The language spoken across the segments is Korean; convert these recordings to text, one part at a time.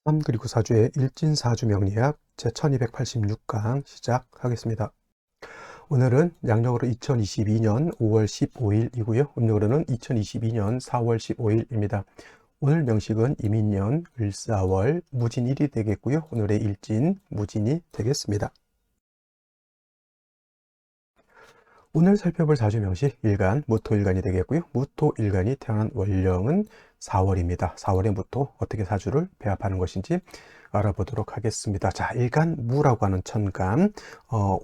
3 그리고 4주의 일진사주 명리학 제1286강 시작하겠습니다. 오늘은 양력으로 2022년 5월 15일이고요. 음력으로는 2022년 4월 15일입니다. 오늘 명식은 이민년 을사월 무진일이 되겠고요. 오늘의 일진 무진이 되겠습니다. 오늘 살펴볼 사주 명식 일간 무토일간이 되겠고요. 무토일간이 태어난 월령은 4월입니다. 4월의 무토 어떻게 사주를 배합하는 것인지 알아보도록 하겠습니다. 자, 일간 무라고 하는 천간,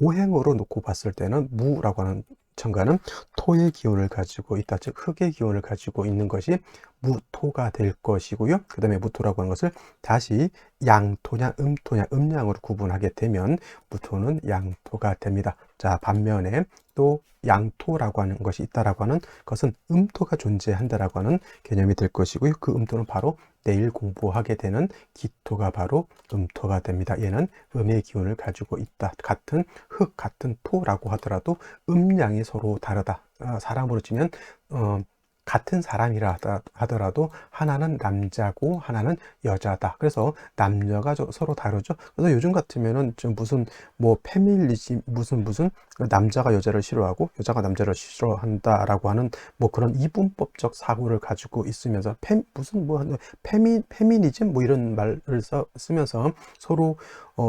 오행으로 놓고 봤을 때는 무라고 하는 천간은 토의 기운을 가지고 있다, 즉 흙의 기운을 가지고 있는 것이 무토가 될 것이고요. 그 다음에 무토라고 하는 것을 다시 양토냐 음토냐 음양으로 구분하게 되면 무토는 양토가 됩니다. 자, 반면에 또 양토라고 하는 것이 있다라고 하는 것은 음토가 존재한다라고 하는 개념이 될 것이고요. 그 음토는 바로 내일 공부하게 되는 기토가 바로 음토가 됩니다. 얘는 음의 기운을 가지고 있다. 같은 흙, 같은 토라고 하더라도 음양이 서로 다르다. 사람으로 치면 같은 사람이라 하더라도 하나는 남자고 하나는 여자다. 그래서 남녀가 서로 다르죠. 그래서 요즘 같으면은 좀 무슨 뭐 페밀리즘 무슨 남자가 여자를 싫어하고 여자가 남자를 싫어한다라고 하는 뭐 그런 이분법적 사고를 가지고 있으면서 페미니즘 뭐 이런 말을 쓰면서 서로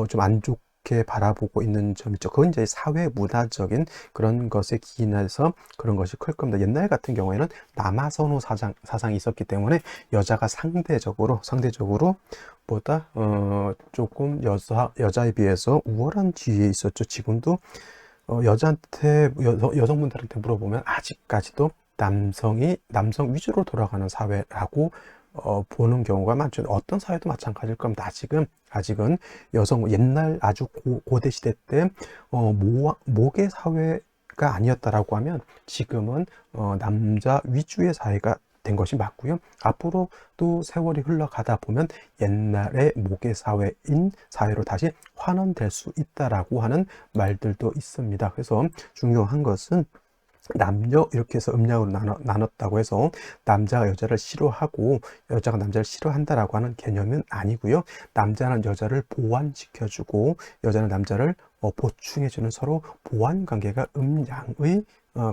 좀 안 좋게 바라보고 있는 점이 있죠. 그건 이제 사회 문화적인 그런 것에 기인해서 그런 것이 클 겁니다. 옛날 같은 경우에는 남아선호 사상이 있었기 때문에 여자가 상대적으로 보다 조금 여자에 비해서 우월한 지위에 있었죠. 지금도 여성분들한테 물어보면 아직까지도 남성 위주로 돌아가는 사회라고 보는 경우가 많죠. 어떤 사회도 마찬가지일 겁니다. 아직은 옛날 아주 고대 시대 때 모계 사회가 아니었다라고 하면 지금은 남자 위주의 사회가 된 것이 맞고요. 앞으로 또 세월이 흘러가다 보면 옛날의 모계 사회인 사회로 다시 환원될 수 있다라고 하는 말들도 있습니다. 그래서 중요한 것은 남녀 이렇게 해서 음양으로 나눴다고 해서 남자가 여자를 싫어하고 여자가 남자를 싫어한다라고 하는 개념은 아니고요. 남자는 여자를 보완시켜주고 여자는 남자를 보충해주는 서로 보완 관계가 음양의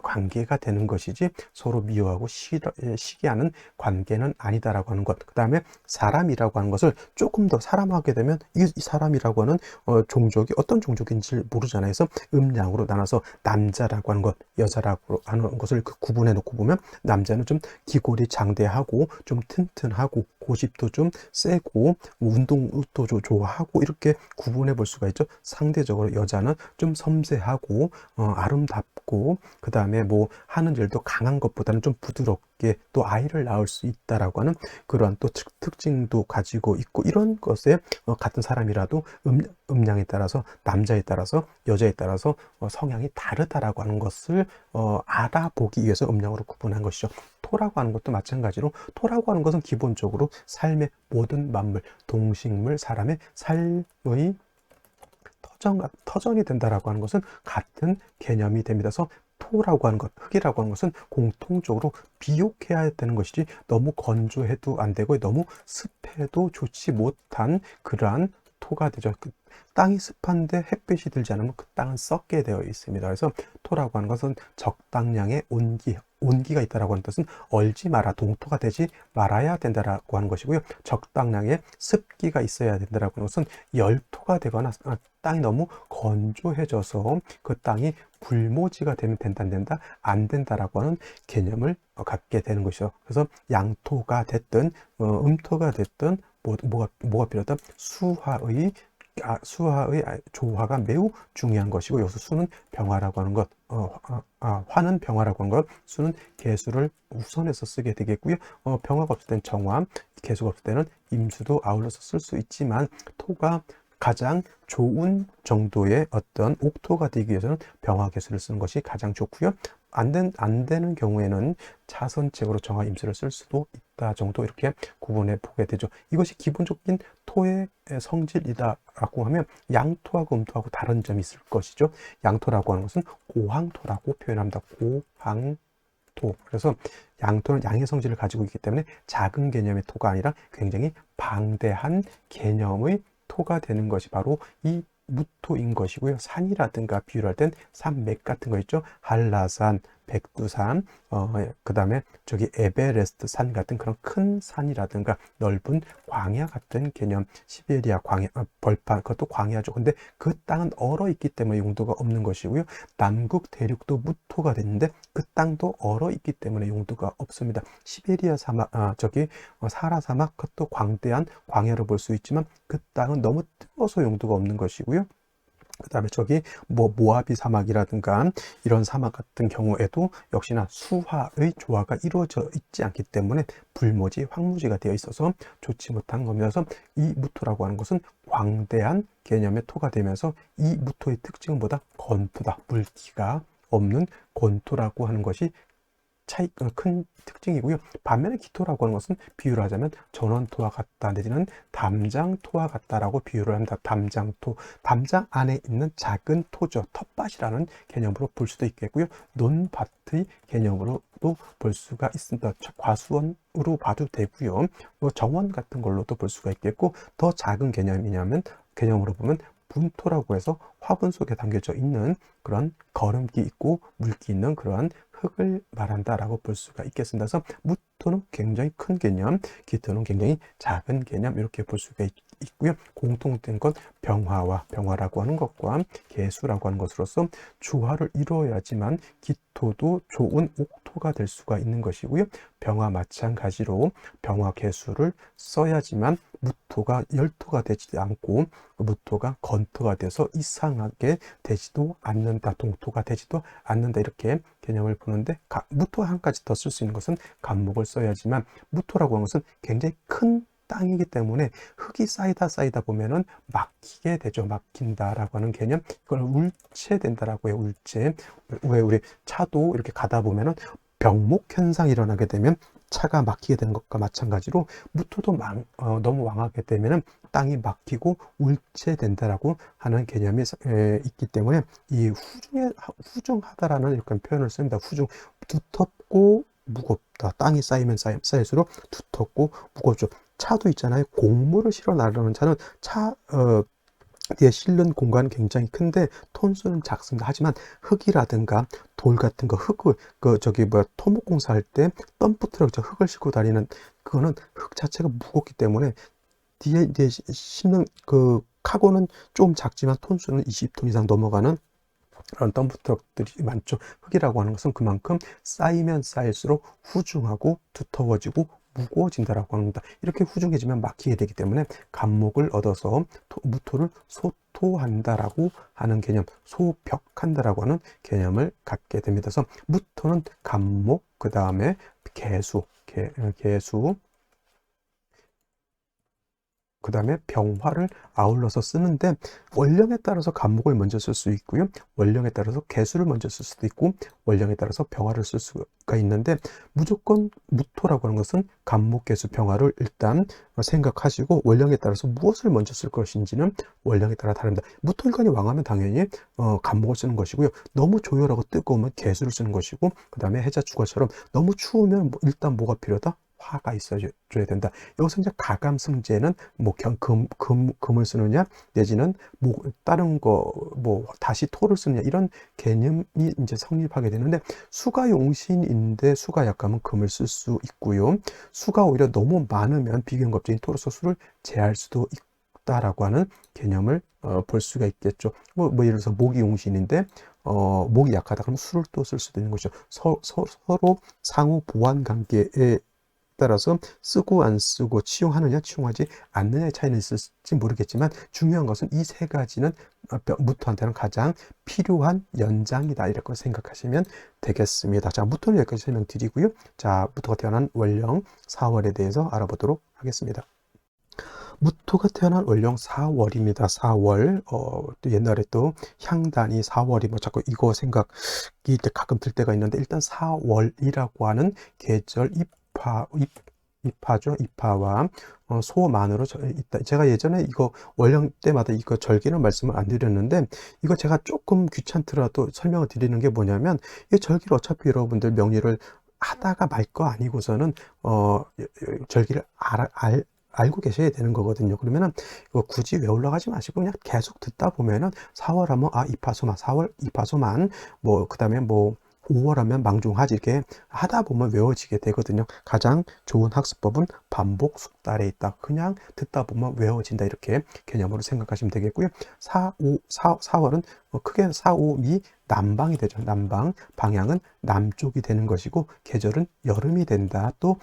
관계가 되는 것이지 서로 미워하고 시기하는 관계는 아니다라고 하는 것. 그 다음에 사람이라고 하는 것을 조금 더 사람하게 되면 이 사람이라고 하는 종족이 어떤 종족인지 모르잖아요. 그래서 음양으로 나눠서 남자라고 하는 것, 여자라고 하는 것을 구분해 놓고 보면 남자는 좀 기골이 장대하고 좀 튼튼하고 고집도 좀 세고 운동도 좋아하고 이렇게 구분해 볼 수가 있죠. 상대적으로 여자는 좀 섬세하고 아름답고 그 다음에 뭐 하는 일도 강한 것보다는 좀 부드럽게 또 아이를 낳을 수 있다라고 하는 그러한 또 특징도 가지고 있고 이런 것에 같은 사람이라도 음양에 따라서 남자에 따라서 여자에 따라서 성향이 다르다라고 하는 것을 알아보기 위해서 음양으로 구분한 것이죠. 토라고 하는 것도 마찬가지로 토라고 하는 것은 기본적으로 삶의 모든 만물, 동식물, 사람의 삶의 터전이 된다라고 하는 것은 같은 개념이 됩니다. 그래서 토라고 하는 것, 흙이라고 하는 것은 공통적으로 비옥해야 되는 것이지 너무 건조해도 안 되고 너무 습해도 좋지 못한 그러한 토가 되죠. 땅이 습한데 햇빛이 들지 않으면 그 땅은 썩게 되어 있습니다. 그래서 토라고 하는 것은 적당량의 온기가 있다라고 하는 뜻은 얼지 마라, 동토가 되지 말아야 된다라고 하는 것이고요. 적당량의 습기가 있어야 된다라고 하는 것은 열토가 되거나 땅이 너무 건조해져서 그 땅이 불모지가 되면 된다 안 된다라고 하는 개념을 갖게 되는 것이죠. 그래서 양토가 됐든 음토가 됐든 뭐가 필요하다? 수화의 조화가 매우 중요한 것이고 여기서 수는 병화라고 하는 것, 화는 병화라고 하는 것, 수는 개수를 우선해서 쓰게 되겠고요. 병화가 없을 때는 정화, 개수가 없을 때는 임수도 아울러서 쓸 수 있지만 토가 가장 좋은 정도의 어떤 옥토가 되기 위해서는 병화 개수를 쓰는 것이 가장 좋고요. 안 되는 경우에는 차선책으로 정화 임수를 쓸 수도 있다 정도 이렇게 구분해 보게 되죠. 이것이 기본적인 토의 성질이다라고 하면 양토하고 음토하고 다른 점이 있을 것이죠. 양토라고 하는 것은 고황토라고 표현합니다. 고황토. 토. 그래서 양토는 양의 성질을 가지고 있기 때문에 작은 개념의 토가 아니라 굉장히 방대한 개념의 토가 되는 것이 바로 이 무토인 것이고요. 산이라든가 비유를 할 땐 산맥 같은 거 있죠. 한라산, 백두산, 그 다음에 저기 에베레스트 산 같은 그런 큰 산이라든가 넓은 광야 같은 개념, 시베리아 광야, 벌판, 그것도 광야죠. 근데 그 땅은 얼어 있기 때문에 용도가 없는 것이고요. 남극 대륙도 무토가 됐는데 그 땅도 얼어 있기 때문에 용도가 없습니다. 시베리아 사막, 저기 사하라 사막, 그것도 광대한 광야로 볼 수 있지만 그 땅은 너무 뜨거워서 용도가 없는 것이고요. 그 다음에 저기 뭐 모하비 사막이라든가 이런 사막 같은 경우에도 역시나 수화의 조화가 이루어져 있지 않기 때문에 불모지, 황무지가 되어 있어서 좋지 못한 겁니다. 그래서 이 무토라고 하는 것은 광대한 개념의 토가 되면서 이 무토의 특징은 뭐다? 건토다. 물기가 없는 건토라고 하는 것이 큰 특징이고요. 반면에 기토라고 하는 것은 비유를 하자면 전원토와 같다 내지는 담장토와 같다라고 비유를 합니다. 담장토, 담장 안에 있는 작은 토죠. 텃밭이라는 개념으로 볼 수도 있겠고요. 논밭의 개념으로도 볼 수가 있습니다. 과수원으로 봐도 되고요. 뭐 정원 같은 걸로도 볼 수가 있겠고, 더 작은 개념으로 보면 분토라고 해서 화분 속에 담겨져 있는 그런 거름기 있고 물기 있는 그러한 흙을 말한다라고 볼 수가 있겠습니다. 그래서 무토는 굉장히 큰 개념, 기토는 굉장히 작은 개념 이렇게 볼 수가 있고요. 공통된 건 병화라고 하는 것과 개수라고 하는 것으로서 조화를 이루어야지만 기토도 좋은 옥토가 될 수가 있는 것이고요. 병화 마찬가지로 병화 개수를 써야지만 무토가 열토가 되지 않고 무토가 건토가 돼서 이상하게 되지도 않는다. 동토가 되지도 않는다. 이렇게 개념을 보는데 무토 한 가지 더 쓸 수 있는 것은 간목을 써야지만 무토라고 하는 것은 굉장히 큰 땅이기 때문에 흙이 쌓이다 보면은 막히게 되죠. 막힌다라고 하는 개념. 이걸 울체된다라고 해요. 울체. 왜 우리 차도 이렇게 가다 보면은 병목 현상이 일어나게 되면 차가 막히게 되는 것과 마찬가지로 무토도 너무 왕하게 되면은 땅이 막히고 울체된다라고 하는 개념이 있기 때문에 이 후중하다라는 이렇게 표현을 씁니다. 두텁고 무겁다. 땅이 쌓이면 쌓일수록 두텁고 무겁죠. 차도 있잖아요. 곡물을 실어 나르는 차는 뒤에 실는 공간은 굉장히 큰데 톤수는 작습니다. 하지만 흙이라든가 돌 같은 거, 토목 공사할 때 덤프 트럭, 흙을 싣고 다니는 그거는 흙 자체가 무겁기 때문에 뒤에 싣는 그 카고는 좀 작지만 톤수는 20톤 이상 넘어가는 그런 덤프 트럭들이 많죠. 흙이라고 하는 것은 그만큼 쌓이면 쌓일수록 후중하고 두터워지고 무거워진다라고 합니다. 이렇게 후중해지면 막히게 되기 때문에 간목을 얻어서 무토를 소토한다라고 하는 개념, 소벽한다라고 하는 개념을 갖게 됩니다. 그래서 무토는 간목, 그 다음에 개수, 그 다음에 병화를 아울러서 쓰는데 원령에 따라서 간목을 먼저 쓸 수 있고요. 원령에 따라서 개수를 먼저 쓸 수도 있고 원령에 따라서 병화를 쓸 수가 있는데 무조건 무토라고 하는 것은 간목, 개수, 병화를 일단 생각하시고 원령에 따라서 무엇을 먼저 쓸 것인지는 원령에 따라 다릅니다. 무토일간이 왕하면 당연히 간목을 쓰는 것이고요. 너무 조열하고 뜨거우면 개수를 쓰는 것이고 그 다음에 해자축화처럼 너무 추우면 일단 뭐가 필요하다? 화가 있어줘야 된다. 여기서 이제 가감승제는 뭐 금을 쓰느냐 내지는 뭐 다른 거 뭐 다시 토를 쓰느냐 이런 개념이 이제 성립하게 되는데 수가 용신인데 수가 약하면 금을 쓸 수 있고요. 수가 오히려 너무 많으면 비견겁적인 토로서 수를 제할 수도 있다라고 하는 개념을 볼 수가 있겠죠. 뭐 예를 들어서 목이 용신인데 목이 약하다 그러면 수를 또 쓸 수도 있는 것이죠. 서로 상호 보완 관계에 따라서 쓰고 안 쓰고 치용하느냐 치용하지 않느냐의 차이는 있을지 모르겠지만 중요한 것은 이 세 가지는 무토한테는 가장 필요한 연장이다 이렇게 생각하시면 되겠습니다. 자, 무토는 여기까지 설명드리고요. 자, 무토가 태어난 월령 4월에 대해서 알아보도록 하겠습니다. 무토가 태어난 월령 4월입니다. 4월. 또 옛날에 또 향단이 4월이 뭐 자꾸 이거 생각이 가끔 들 때가 있는데 일단 4월이라고 하는 계절 입하죠. 입하와 소만으로 있다. 제가 예전에 이거 월령 때마다 이거 절기는 말씀을 안 드렸는데 이거 제가 조금 귀찮더라도 설명을 드리는 게 뭐냐면 이 절기를 어차피 여러분들 명리를 하다가 말 거 아니고서는 절기를 알고 계셔야 되는 거거든요. 그러면은 이거 굳이 외우러 가지 마시고 그냥 계속 듣다 보면은 4월 하면 이파소만, 4월 이파소만, 뭐 그다음에 뭐 5월 하면 망종하지, 이렇게 하다 보면 외워지게 되거든요. 가장 좋은 학습법은 반복 숙달에 있다. 그냥 듣다 보면 외워진다, 이렇게 개념으로 생각하시면 되겠고요. 4월은 크게 4, 5, 미 남방이 되죠. 남방, 방향은 남쪽이 되는 것이고 계절은 여름이 된다. 또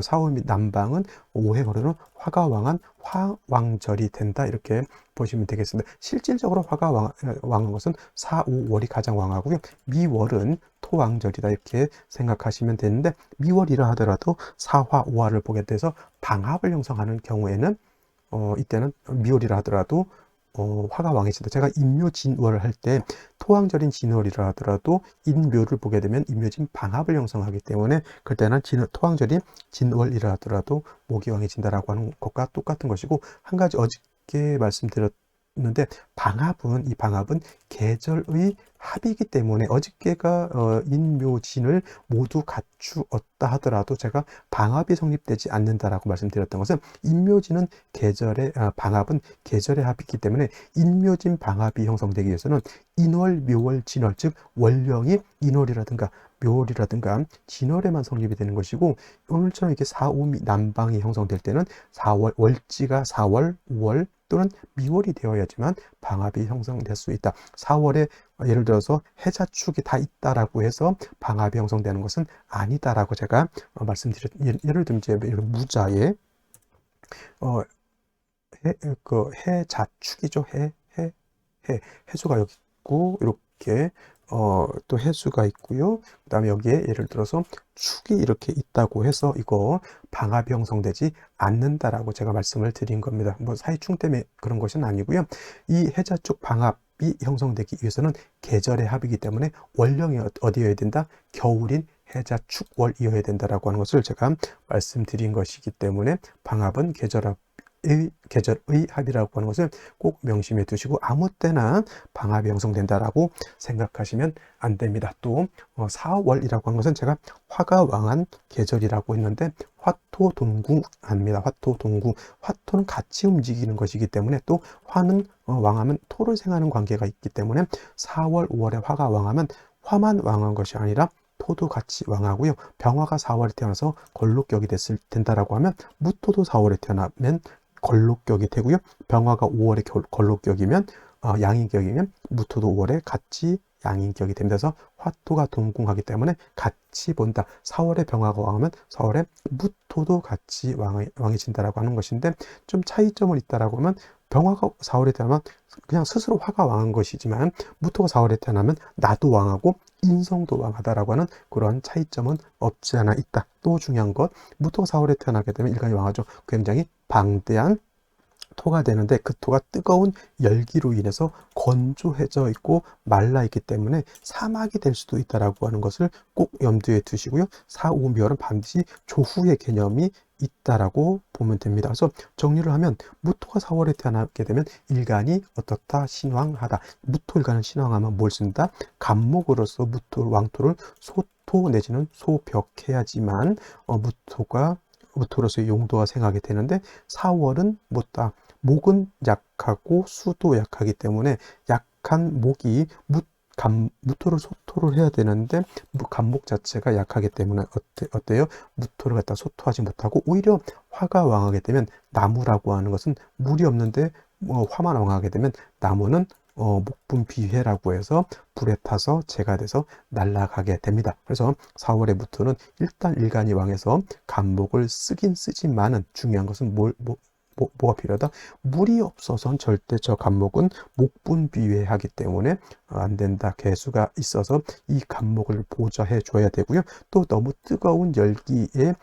4, 5, 미 남방은 5해 거르는 화가 왕한 화왕절이 된다, 이렇게 보시면 되겠습니다. 실질적으로 화가 왕한 것은 4, 5월이 가장 왕하고요. 미월은 토왕절이다, 이렇게 생각하시면 되는데, 미월이라 하더라도 4화, 5화를 보게 돼서 방합을 형성하는 경우에는 이때는 미월이라 하더라도 화가 왕이시다. 제가 인묘진월을 할 때 토왕절인 진월이라 하더라도 인묘를 보게 되면 인묘진 방합을 형성하기 때문에 그때는 토왕절인 진월이라 하더라도 목이 왕해진다라고 하는 것과 똑같은 것이고, 한 가지 어저께 말씀드렸는데, 이 방합은 계절의 합이기 때문에 어저께가 인묘진을 모두 갖추었다 하더라도 제가 방합이 성립되지 않는다라고 말씀드렸던 것은, 인묘진은 방합은 계절의 합이기 때문에 인묘진 방합이 형성되기 위해서는 인월, 묘월, 진월, 즉 월령이 인월이라든가 묘월이라든가 진월에만 성립이 되는 것이고, 오늘처럼 이렇게 4, 5 남방이 형성될 때는 4월, 월지가 4월, 5월 또는 미월이 되어야지만 방합이 형성될 수 있다. 4월에 예를 들어서 해자축이 다 있다라고 해서 방합이 형성되는 것은 아니다라고 제가 예를 들면 이제 무자에 해자축이죠. 해수가 여기 있고, 이렇게 또 해수가 있고요. 그 다음에 여기에 예를 들어서 축이 이렇게 있다고 해서 이거 방합이 형성되지 않는다라고 제가 말씀을 드린 겁니다. 뭐 사이충 때문에 그런 것은 아니고요. 이 해자축 방합이 형성되기 위해서는 계절의 합이기 때문에 월령이 어디여야 된다? 겨울인 해자축월이어야 된다라고 하는 것을 제가 말씀드린 것이기 때문에 방합은 계절의 합이라고 하는 것을 꼭 명심해 두시고, 아무 때나 방합이 형성된다라고 생각하시면 안 됩니다. 또 4월이라고 하는 것은 제가 화가 왕한 계절이라고 했는데, 화토동궁합니다. 화토는 같이 움직이는 것이기 때문에, 또 화는 왕하면 토를 생하는 관계가 있기 때문에 4월, 5월에 화가 왕하면 화만 왕한 것이 아니라 토도 같이 왕하고요. 병화가 4월에 태어나서 걸록격이 된다라고 하면 무토도 4월에 태어나면 걸록격이 되고요. 병화가 5월에 걸록격이면 양인격이면 무토도 5월에 같이 양인격이 됩니다. 그래서 화토가 동궁하기 때문에 같이 본다. 4월에 병화가 왕하면 4월에 무토도 같이 왕해진다라고 하는 것인데, 좀 차이점은 있다라고 하면, 병화가 4월에 태어나면 그냥 스스로 화가 왕한 것이지만, 무토가 4월에 태어나면 나도 왕하고 인성도 왕하다라고 하는 그런 차이점은 없지 않아 있다. 또 중요한 것, 무토가 4월에 태어나게 되면 일간이 왕하죠. 굉장히 방대한 토가 되는데, 그 토가 뜨거운 열기로 인해서 건조해져 있고 말라 있기 때문에 사막이 될 수도 있다라고 하는 것을 꼭 염두에 두시고요. 4, 5, 미월은 반드시 조후의 개념이 있다라고 보면 됩니다. 그래서 정리를 하면, 무토가 4월에 태어나게 되면 일간이 어떻다? 신왕하다. 무토 일간을 신왕하면 뭘 쓴다? 간목으로서 왕토를 소토 내지는 소벽해야지만 무토로서의 용도가 생하게 되는데, 4월은 뭐다? 목은 약하고 수도 약하기 때문에 약한 목이 무토를 소토를 해야 되는데, 간목 자체가 약하기 때문에 어때요? 무토를 갖다 소토하지 못하고 오히려 화가 왕하게 되면, 나무라고 하는 것은 물이 없는데 화만 왕하게 되면 나무는 목분비회라고 해서 불에 타서 재가 돼서 날아가게 됩니다. 그래서 4월의 무토는 일단 일간이 왕해서 간목을 쓰긴 쓰지만은, 중요한 것은 뭐가 필요하다? 물이 없어서는 절대 저 간목은 목분비회하기 때문에 안 된다. 개수가 있어서 이 간목을 보좌해 줘야 되고요. 또 너무 뜨거운 열기를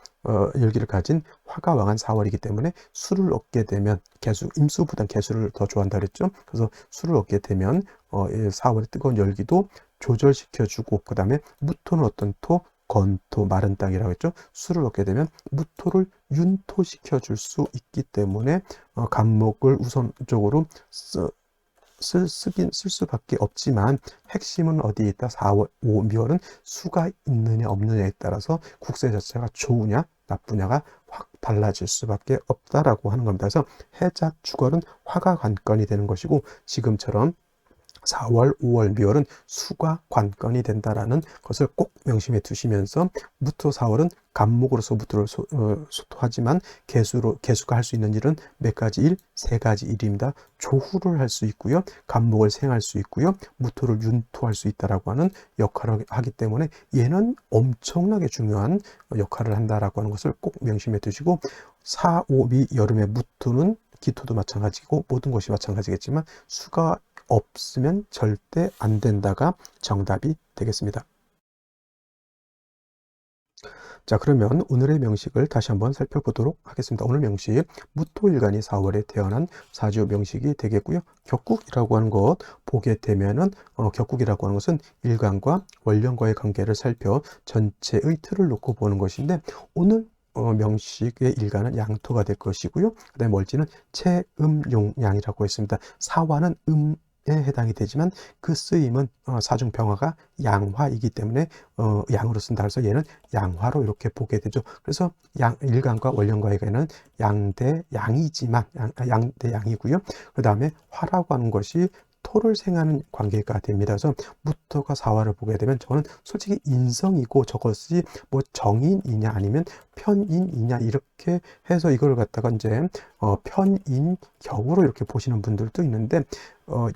가진 화가 왕한 4월이기 때문에 술을 얻게 되면, 임수보단 개수를 더 좋아한다 그랬죠. 그래서 술을 얻게 되면 4월의 뜨거운 열기도 조절시켜주고, 그 다음에 무토는 어떤 토? 건토, 마른 땅이라고 했죠. 술을 얻게 되면 무토를 윤토시켜 줄 수 있기 때문에 간목을 우선적으로 쓸 수밖에 없지만 핵심은 어디에 있다? 4월, 5, 미월은 수가 있느냐 없느냐에 따라서 국세 자체가 좋으냐 나쁘냐가 확 달라질 수밖에 없다라고 하는 겁니다. 그래서 해자 축월은 화가 관건이 되는 것이고 지금처럼 4월, 5월, 미월은 수가 관건이 된다라는 것을 꼭 명심해 두시면서 무토 4월은 간목으로서 무토를 소토하지만 개수가 할 수 있는 일은 몇 가지 일? 세 가지 일입니다. 조후를 할 수 있고요. 간목을 생할 수 있고요. 무토를 윤토할 수 있다라고 하는 역할을 하기 때문에 얘는 엄청나게 중요한 역할을 한다라고 하는 것을 꼭 명심해 두시고 4, 5, 미 여름의 무토는 기토도 마찬가지고 모든 것이 마찬가지겠지만 수가 없으면 절대 안 된다가 정답이 되겠습니다. 자, 그러면 오늘의 명식을 다시 한번 살펴보도록 하겠습니다. 오늘 명식, 무토일간이 4월에 태어난 사주 명식이 되겠고요. 격국이라고 하는 것 보게 되면은 격국이라고 하는 것은 일간과 원령과의 관계를 살펴 전체의 틀을 놓고 보는 것인데 오늘 명식의 일간은 양토가 될 것이고요. 그 다음에 월지는 체음용양이라고 했습니다. 사화는 에 해당이 되지만 그 쓰임은 사중병화가 양화이기 때문에 양으로 쓴다 해서 얘는 양화로 이렇게 보게 되죠. 그래서 일간과 원령과의 관계는 양대 양이지만 양대 양이고요. 그 다음에 화라고 하는 것이 토를 생하는 관계가 됩니다. 그래서 무토가 사화를 보게 되면 저는 솔직히 인성이고 저것이 뭐 정인이냐 아니면 편인이냐 이렇게 해서 이걸 갖다가 이제 편인격으로 이렇게 보시는 분들도 있는데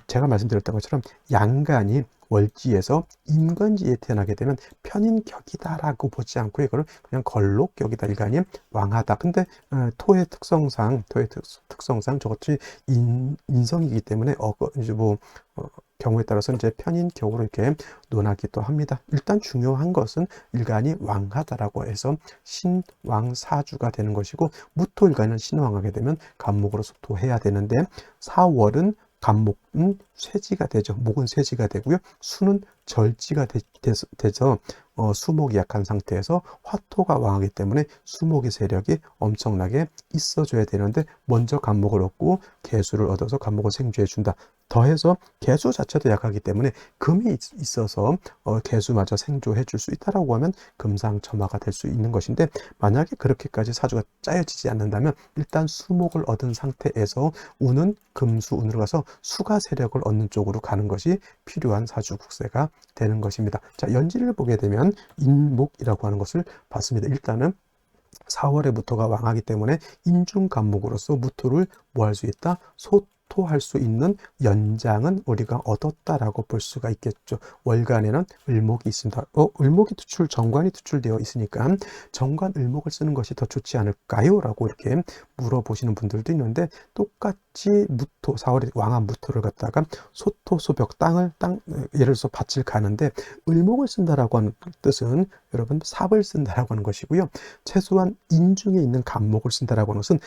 제가 말씀드렸던 것처럼 양간이 월지에서 임건지에 태어나게 되면 편인격이다라고 보지 않고 이거를 그냥 걸록격이다, 일간이 왕하다. 근데 토의 특성상 저것이 인성이기 때문에 이제 경우에 따라서 이제 편인격으로 이렇게 논하기도 합니다. 일단 중요한 것은 일간이 왕하다라고 해서 신왕사주가 되는 것이고 무토일간은 신왕하게 되면 간목으로 소토해야 되는데 4월은 간목은 쇠지가 되죠. 목은 쇠지가 되고요. 수는 절지가 돼서 수목이 약한 상태에서 화토가 왕하기 때문에 수목의 세력이 엄청나게 있어줘야 되는데 먼저 간목을 얻고 개수를 얻어서 간목을 생주해 준다. 더해서 개수 자체도 약하기 때문에 금이 있어서 개수마저 생조해 줄 수 있다라고 하면 금상첨화가 될 수 있는 것인데 만약에 그렇게까지 사주가 짜여지지 않는다면 일단 수목을 얻은 상태에서 운은 금수운으로 가서 수가 세력을 얻는 쪽으로 가는 것이 필요한 사주 국세가 되는 것입니다. 자, 연지를 보게 되면 인목이라고 하는 것을 봤습니다. 일단은 4월에 무토가 왕하기 때문에 인중간목으로서 무토를 뭐 할 수 있다? 소토할 수 있는 연장은 우리가 얻었다라고 볼 수가 있겠죠. 월간에는 을목이 있습니다. 을목이 정관이 투출되어 있으니까 정관 을목을 쓰는 것이 더 좋지 않을까요? 라고 이렇게 물어보시는 분들도 있는데 똑같이 무토, 4월에 왕한 무토를 갖다가 소토, 소벽, 땅, 예를 들어서 밭을 가는데 을목을 쓴다라고 하는 뜻은 여러분 삽을 쓴다라고 하는 것이고요. 최소한 인중에 있는 간목을 쓴다라고 하는 것은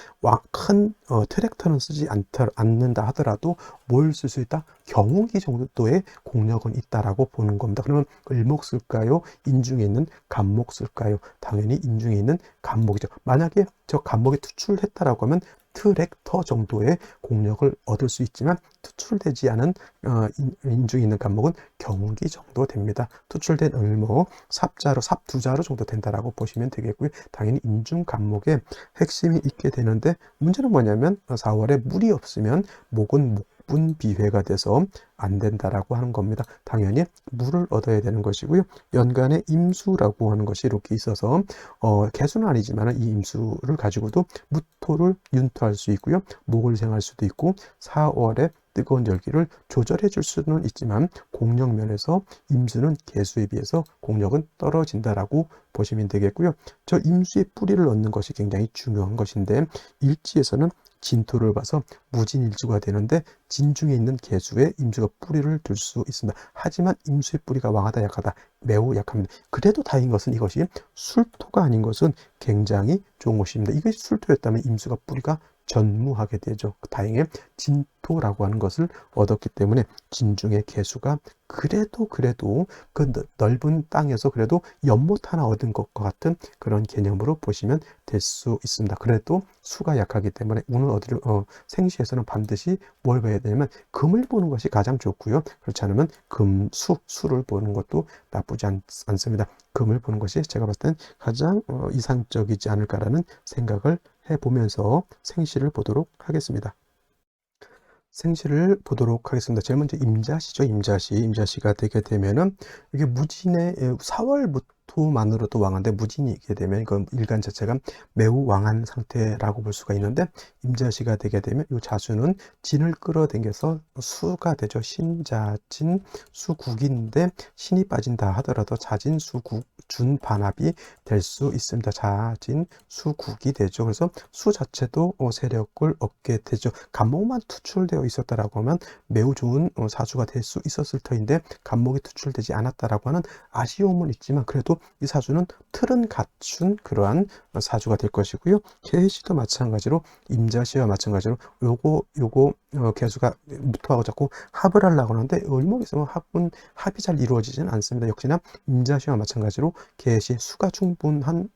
큰 트랙터는 쓰지 않는다 하더라도 뭘 쓸 수 있다? 경운기 정도의 공력은 있다라고 보는 겁니다. 그러면 을목 쓸까요? 인중에 있는 간목 쓸까요? 당연히 인중에 있는 간목이죠. 만약에 저 간목이 투출했다라고 하면 트랙터 정도의 공력을 얻을 수 있지만 투출되지 않은 인중에 있는 간목은 경운기 정도 됩니다. 투출된 을목 삽 두 자루 정도 된다라고 보시면 되겠고요. 당연히 인중 간목에 핵심이 있게 되는데 문제는 뭐냐면 4월에 물이 없으면 목은 목분비회가 돼서 안 된다라고 하는 겁니다. 당연히 물을 얻어야 되는 것이고요. 연간에 임수라고 하는 것이 이렇게 있어서 개수는 아니지만 이 임수를 가지고도 무토를 윤토할 수 있고요. 목을 생할 수도 있고 4월에 뜨거운 열기를 조절해 줄 수는 있지만 공력면에서 임수는 개수에 비해서 공력은 떨어진다라고 보시면 되겠고요. 저 임수의 뿌리를 얻는 것이 굉장히 중요한 것인데 일지에서는 진토를 봐서 무진일주가 되는데 진중에 있는 개수에 임수가 뿌리를 둘 수 있습니다. 하지만 임수의 뿌리가 왕하다 약하다 매우 약합니다. 그래도 다행인 것은 이것이 술토가 아닌 것은 굉장히 좋은 것입니다. 이것이 술토였다면 임수가 뿌리가 전무하게 되죠. 다행히 진토라고 하는 것을 얻었기 때문에 진중의 개수가 그래도 그 넓은 땅에서 그래도 연못 하나 얻은 것과 같은 그런 개념으로 보시면 될 수 있습니다. 그래도 수가 약하기 때문에 운은 어디를 생시에서는 반드시 뭘 봐야 되냐면 금을 보는 것이 가장 좋고요. 그렇지 않으면 수를 보는 것도 나쁘지 않습니다. 금을 보는 것이 제가 봤을 땐 가장 이상적이지 않을까라는 생각을 해보면서 생시를 보도록 하겠습니다. 생시를 보도록 하겠습니다. 제일 먼저 임자시죠. 임자시가 되게 되면은 이게 무진의 4월부터만으로도 왕한데 무진이게 되면 이건 일간 자체가 매우 왕한 상태라고 볼 수가 있는데 임자시가 되게 되면 이 자수는 진을 끌어당겨서 수가 되죠. 신자진 수국인데 신이 빠진다 하더라도 자진 수국 준반합이 될 수 있습니다. 자진 수국이 되죠. 그래서 수 자체도 세력을 얻게 되죠. 간목만 투출되어 있었다라고 하면 매우 좋은 사주가 될 수 있었을 터인데 간목이 투출되지 않았다라고 하는 아쉬움은 있지만 그래도 이 사주는 틀은 갖춘 그러한 사주가 될 것이고요. 개시도 마찬가지로 임자시와 마찬가지로 요거 개수가 무토하고 자꾸 합을 하려고 하는데 을목이 있으면 합이 잘 이루어지지는 않습니다. 역시나 임자시와 마찬가지로 개시 수가 충분한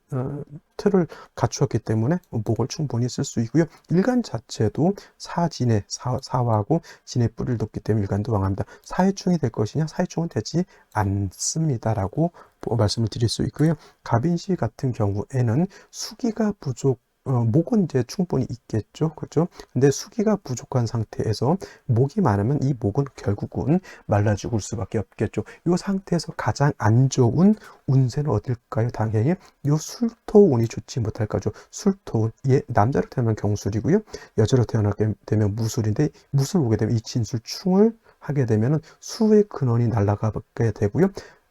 틀을 갖추었기 때문에 목을 충분히 쓸 수 있고요. 일간 자체도 사진의 사화하고 진의 뿌리를 뒀기 때문에 일간도 왕합니다. 사해충이 될 것이냐? 사해충은 되지 않습니다라고 말씀을 드릴 수 있고요. 갑인시 같은 경우에는 수기가 부족 목은 이제 충분히 있겠죠. 그렇죠? 근데 수기가 부족한 상태에서 목이 많으면 이 목은 결국은 말라 죽을 수밖에 없겠죠. 이 상태에서 가장 안 좋은 운세는 어딜까요? 당연히 이 술토운이 좋지 못할 거죠. 술토운, 남자로 태어나면 경술이고요. 여자로 태어나게 되면 무술인데 무술 오게 되면 이 진술충을 하게 되면은 수의 근원이 날아가게 되고요.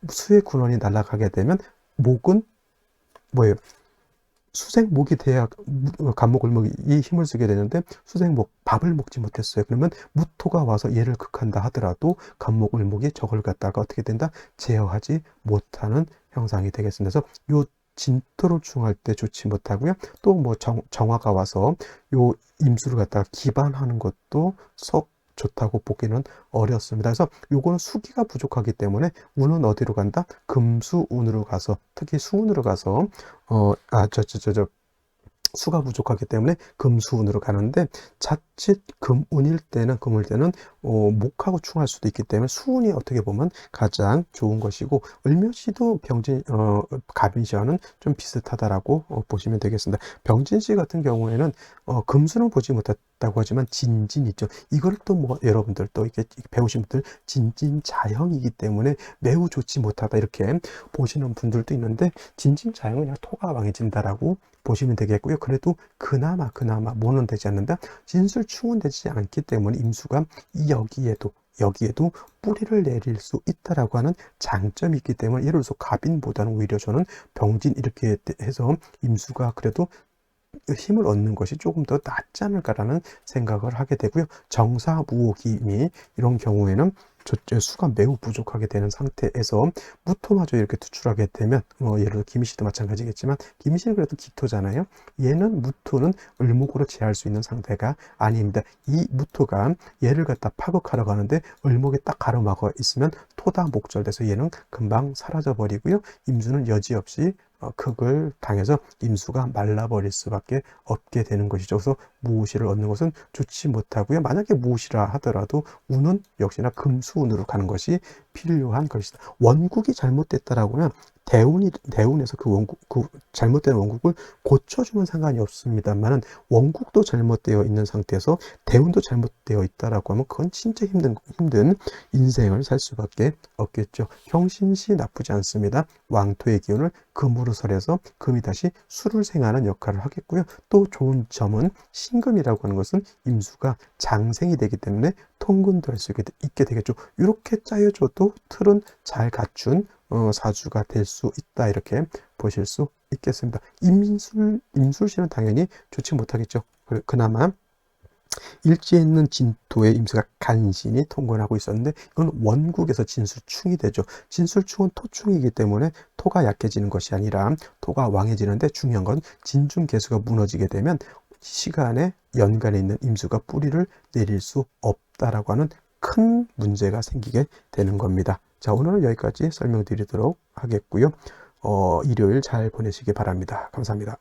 수의 근원이 날아가게 되면 목은 뭐예요? 수생목이 돼야 간목을목이 힘을 쓰게 되는데 수생목 밥을 먹지 못했어요. 그러면 무토가 와서 얘를 극한다 하더라도 간목을목이 저걸 갖다가 어떻게 된다? 제어하지 못하는 형상이 되겠습니다. 그래서 요 진토를 충할 때 좋지 못하고요. 또 뭐 정화가 와서 요 임수를 갖다가 기반하는 것도 썩 좋다고 보기는 어렵습니다. 그래서 요거는 수기가 부족하기 때문에 운은 어디로 간다? 금수운으로 가서 특히 수운으로 가서 수가 부족하기 때문에 금수운으로 가는데 자칫 금일 때는 목하고 충할 수도 있기 때문에 수운이 어떻게 보면 가장 좋은 것이고 을묘시도 갑인시와는 좀 비슷하다라고 보시면 되겠습니다. 병진시 같은 경우에는 금수는 보지 못했다고 하지만 진진 있죠. 이걸 또 뭐 여러분들 또 이렇게 배우신 분들 진진자형이기 때문에 매우 좋지 못하다 이렇게 보시는 분들도 있는데 진진자형은 그냥 토가 왕해진다라고 보시면 되겠고요. 그래도 그나마 뭐는 되지 않는다? 진술충은 되지 않기 때문에 임수가 여기에도 뿌리를 내릴 수 있다라고 하는 장점이 있기 때문에 예를 들어서 갑인보다는 오히려 저는 병진 이렇게 해서 임수가 그래도 힘을 얻는 것이 조금 더 낫지 않을까라는 생각을 하게 되고요. 정사무호기미 이런 경우에는 수가 매우 부족하게 되는 상태에서 무토마저 이렇게 투출하게 되면 예를 들어 기미시도 마찬가지겠지만 기미시는 그래도 기토잖아요. 얘는 무토는 을목으로 제할 수 있는 상태가 아닙니다. 이 무토가 얘를 갖다 파극하러 가는데 을목에 딱 가로막아 있으면 토다 목절돼서 얘는 금방 사라져 버리고요. 임수는 여지없이 극을 당해서 임수가 말라버릴 수밖에 없게 되는 것이죠. 그래서 무오시를 얻는 것은 좋지 못하고요. 만약에 무오시라 하더라도 운은 역시나 금수운으로 가는 것이 필요한 것이다. 원국이 잘못됐다라고 하면 대운에서 그 잘못된 원국을 고쳐주면 상관이 없습니다만은 원국도 잘못되어 있는 상태에서 대운도 잘못되어 있다라고 하면 그건 진짜 힘든 인생을 살 수밖에 없겠죠. 형신시 나쁘지 않습니다. 왕토의 기운을 금으로 설해서 금이 다시 수를 생하는 역할을 하겠고요. 또 좋은 점은 신금이라고 하는 것은 임수가 장생이 되기 때문에 통근도 할 수 있게 되겠죠. 이렇게 짜여줘도 틀은 잘 갖춘 사주가 될 수 있다 이렇게 보실 수 있겠습니다. 임술시는 당연히 좋지 못하겠죠. 그나마 일지에 있는 진토의 임수가 간신히 통근하고 있었는데 이건 원국에서 진술충이 되죠. 진술충은 토충이기 때문에 토가 약해지는 것이 아니라 토가 왕해지는데 중요한 건 진중개수가 무너지게 되면 시간에 연관에 있는 임수가 뿌리를 내릴 수 없다라고 하는 큰 문제가 생기게 되는 겁니다. 자, 오늘은 여기까지 설명드리도록 하겠고요. 일요일 잘 보내시기 바랍니다. 감사합니다.